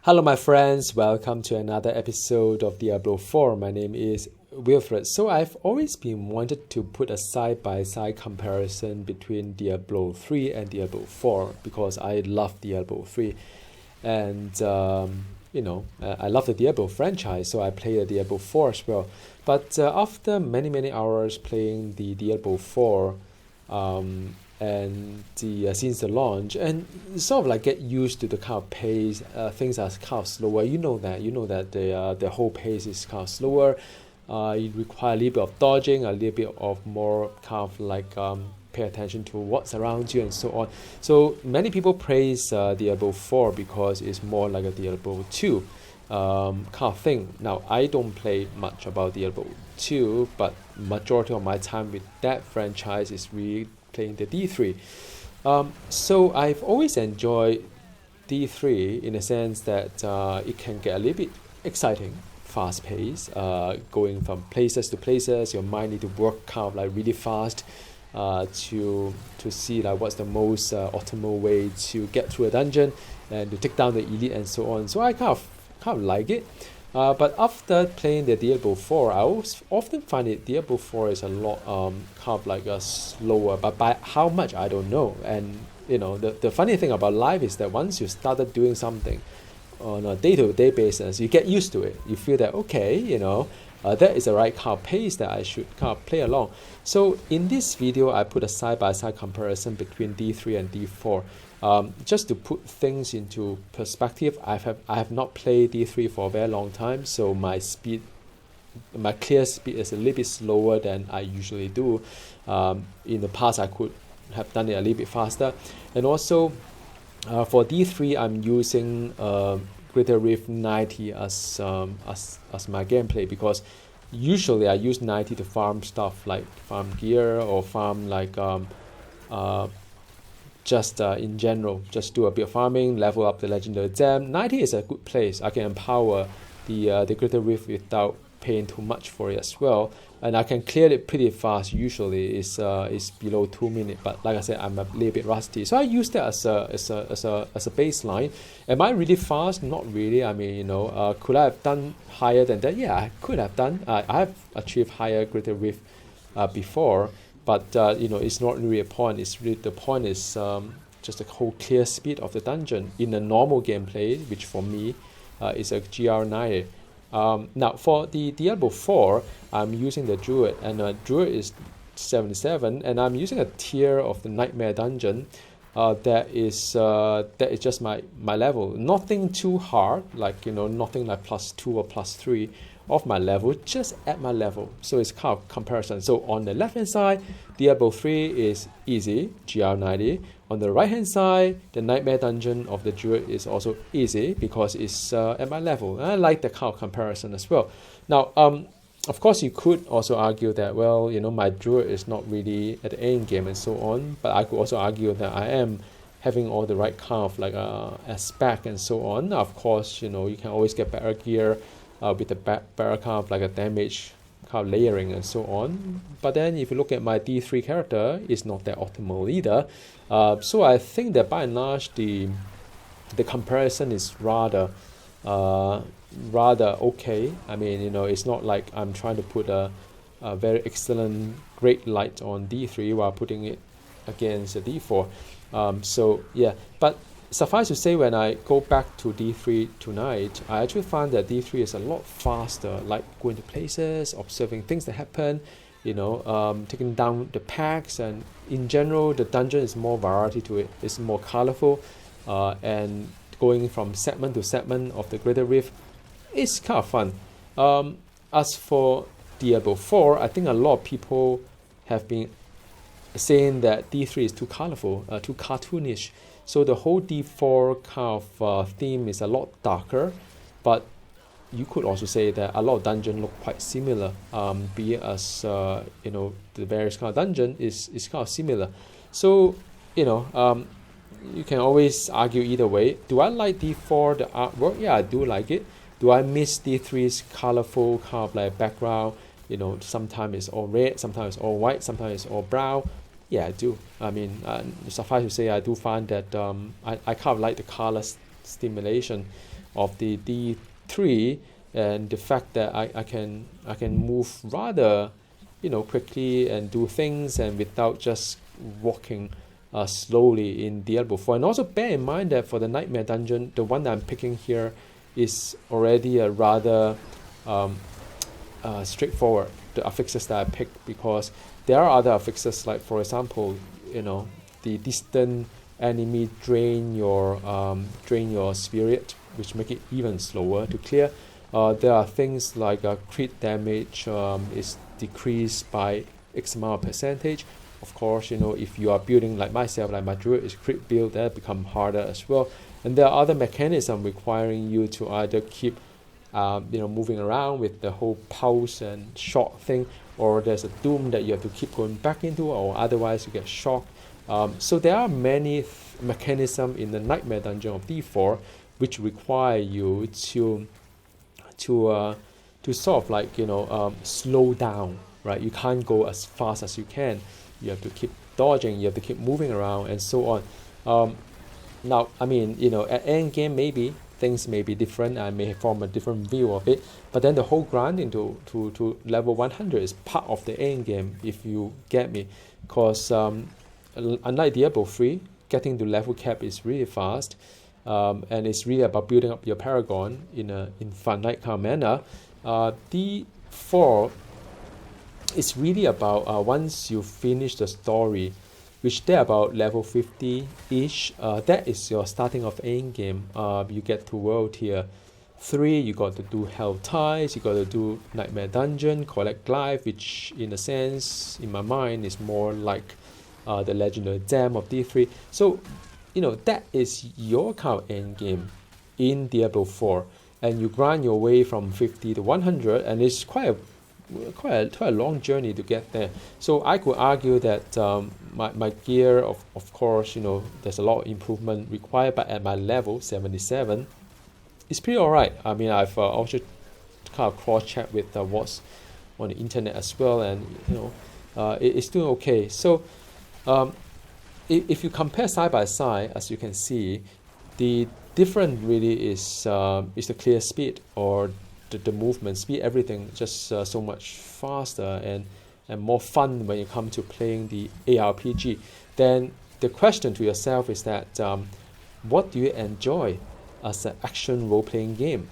Hello, my friends. Welcome to another episode of Diablo 4. My name is Wilfred. So I've always been wanted to put a side-by-side comparison between Diablo 3 and Diablo 4 because I love Diablo 3. And, I love the Diablo franchise, so I play the Diablo 4 as well. But after many hours playing the Diablo 4, and since the launch, and sort of like get used to the kind of pace. Things are kind of slower. You know that the whole pace is kind of slower. You require a little bit of dodging, a little bit of more kind of like pay attention to what's around you and so on. So many people praise Diablo 4 because it's more like a Diablo 2 kind of thing. Now I don't play much about Diablo 2, but majority of my time with that franchise is really playing the D3. So I've always enjoyed D3 in a sense that it can get a little bit exciting, fast paced, going from places to places. Your mind need to work kind of like really fast to see like what's the most optimal way to get through a dungeon and to take down the elite and so on. So I kind of like it. But after playing the Diablo 4, I often find it Diablo 4 is a lot kind of like a slower, but by how much I don't know. And the funny thing about life is that once you started doing something on a day-to-day basis, you get used to it. You feel that okay, that is the right kind of pace that I should kind of play along. So in this video, I put a side-by-side comparison between D3 and D4. Just to put things into perspective, I have not played D3 for a very long time, so my clear speed is a little bit slower than I usually do. In the past, I could have done it a little bit faster, and also for D3, I'm using Greater Rift 90 as my gameplay because usually I use 90 to farm stuff like farm gear or farm like just in general, just do a bit of farming, level up the legendary gem. 90 is a good place. I can empower the Greater Rift without paying too much for it as well, and I can clear it pretty fast. Usually it's below 2 minutes, but like I said, I'm a little bit rusty, so I use that as a baseline. Am I really fast? Not really. I mean, could I have done higher than that? Yeah, I could have done. I have achieved higher Greater Rift before, but it's not really a point. It's really the point is just the whole clear speed of the dungeon in a normal gameplay, which for me is a GR90. Now for the Diablo 4, I'm using the druid, and druid is 77, and I'm using a tier of the nightmare dungeon that is just my level. Nothing too hard, like nothing like +2 or +3 of my level, just at my level. So it's kind of comparison. So on the left hand side, Diablo 3 is easy, GR90. On the right hand side, the nightmare dungeon of the druid is also easy because it's at my level. And I like the kind of comparison as well. Now, of course, you could also argue that, well, my druid is not really at the end game and so on. But I could also argue that I am having all the right kind of like aspect and so on. Now, of course, you can always get better gear with the better kind of like a damage kind of layering and so on. But then if you look at my D3 character, it's not that optimal either. So I think that by and large the comparison is rather okay. I mean, it's not like I'm trying to put a very excellent great light on D3 while putting it against a D4. So yeah, but suffice to say, when I go back to D3 tonight, I actually found that D3 is a lot faster, like going to places, observing things that happen, taking down the packs, and in general, the dungeon is more variety to it. It's more colorful, and going from segment to segment of the Greater Rift is kind of fun. As for Diablo 4, I think a lot of people have been saying that D3 is too colorful, too cartoonish. So the whole D4 kind of theme is a lot darker, but you could also say that a lot of dungeons look quite similar. Be it as the various kind of dungeon is kind of similar. So you can always argue either way. Do I like D4 the artwork? Yeah, I do like it. Do I miss D3's colorful kind of like background? Sometimes it's all red, sometimes it's all white, sometimes it's all brown. Yeah, I do. I mean, suffice to say, I do find that I kind of like the colors stimulation of the d3, and the fact that I can move rather quickly and do things and without just walking slowly in Diablo 4. And also bear in mind that for the Nightmare Dungeon, the one that I'm picking here is already a rather straightforward, the affixes that I picked, because there are other affixes, like for example, the distant enemy drain your spirit, which make it even slower to clear. There are things like crit damage is decreased by X amount of percentage. Of course, if you are building like myself, like my druid is crit build, that become harder as well. And there are other mechanisms requiring you to either keep moving around with the whole pulse and shock thing, or there's a doom that you have to keep going back into, or otherwise you get shocked. So there are many mechanisms in the Nightmare Dungeon of D4 which require you to sort of like slow down, right? You can't go as fast as you can. You have to keep dodging, you have to keep moving around, and so on. Now, I mean, at end game maybe things may be different. I may form a different view of it, but then the whole grinding to level 100 is part of the end game, if you get me. Because unlike Diablo 3, getting to level cap is really fast, and it's really about building up your paragon in a finite kind of manner. D4 is really about once you finish the story, which they're about level 50-ish, that is your starting of end game. You get to world tier 3, you got to do Hell Ties, you got to do Nightmare Dungeon, collect Glyph, which in a sense, in my mind, is more like the Legendary Dam of D3. So, that is your kind of end game in Diablo 4, and you grind your way from 50 to 100, and it's quite a long journey to get there. So I could argue that my gear, of course, there's a lot of improvement required, but at my level 77, it's pretty alright. I mean, I've also kind of cross-checked with what's on the internet as well, and it's doing okay. So if you compare side by side, as you can see, the difference really is the clear speed, or the movement speed, everything just so much faster and more fun when you come to playing the ARPG. Then the question to yourself is that what do you enjoy as an action role-playing game?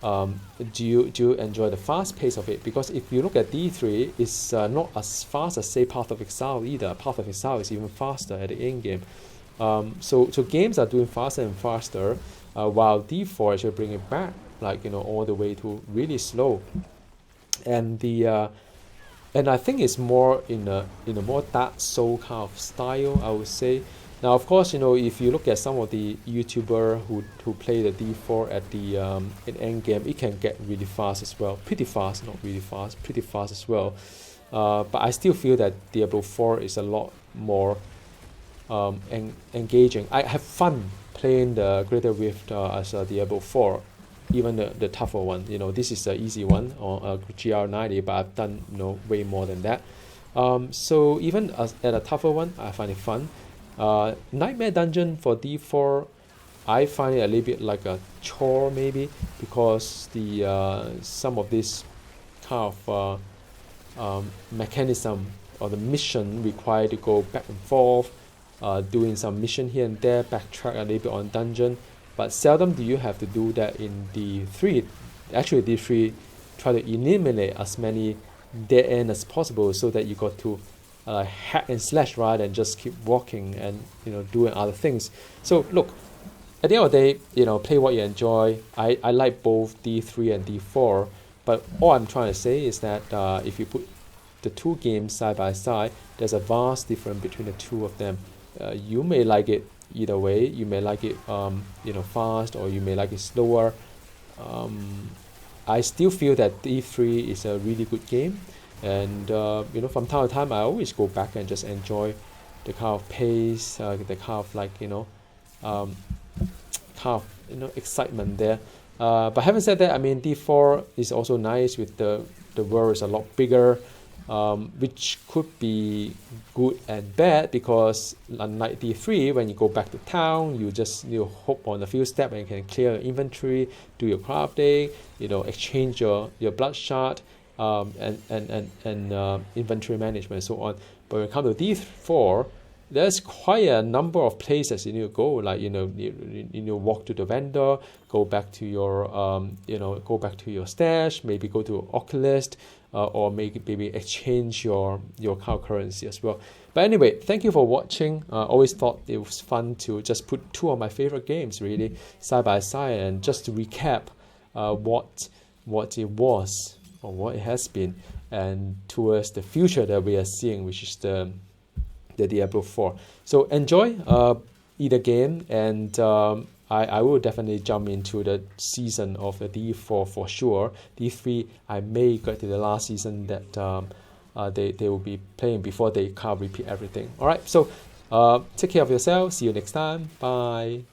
Do you enjoy the fast pace of it? Because if you look at D3, it's not as fast as say Path of Exile either. Path of Exile is even faster at the end game. So games are doing faster and faster, while D4 should bring it back, like all the way to really slow. And and I think it's more in a more Dark Soul kind of style, I would say. Now, of course, if you look at some of the YouTuber who play the D4 at the in end game, it can get really fast as well. Pretty fast, not really fast, pretty fast as well. But I still feel that Diablo 4 is a lot more engaging. I have fun playing the Greater Rift as a Diablo 4, even the tougher one. This is an easy one on a GR90, but I've done way more than that. So even at a tougher one, I find it fun. Nightmare Dungeon for D4, I find it a little bit like a chore maybe, because the some of this kind of mechanism or the mission required to go back and forth, doing some mission here and there, backtrack a little bit on dungeon, but seldom do you have to do that in D3. Actually, D3 try to eliminate as many dead end as possible, so that you got to hack and slash rather than just keep walking and doing other things. So look, at the end of the day, play what you enjoy. I like both D3 and D4, but all I'm trying to say is that if you put the two games side by side, there's a vast difference between the two of them. You may like it either way. You may like it fast, or you may like it slower. I still feel that D3 is a really good game, and from time to time I always go back and just enjoy the kind of pace, the kind of like excitement there. But having said that, I mean, D4 is also nice with the world is a lot bigger. which could be good and bad, because unlike D3, when you go back to town, you hop on a few steps and you can clear your inventory, do your crafting, exchange your blood shard, and inventory management and so on. But when it comes to D4, there's quite a number of places you need to go. Like you walk to the vendor, go back to your go back to your stash, maybe go to Oculist, or maybe exchange your currency as well. But anyway, thank you for watching. Always thought it was fun to just put two of my favorite games really side by side, and just to recap what it was or what it has been, and towards the future that we are seeing, which is the Diablo 4. So enjoy either game, and I will definitely jump into the season of the D4 for sure. D3, I may get to the last season that they will be playing before they can't repeat everything. Alright, so take care of yourself. See you next time. Bye.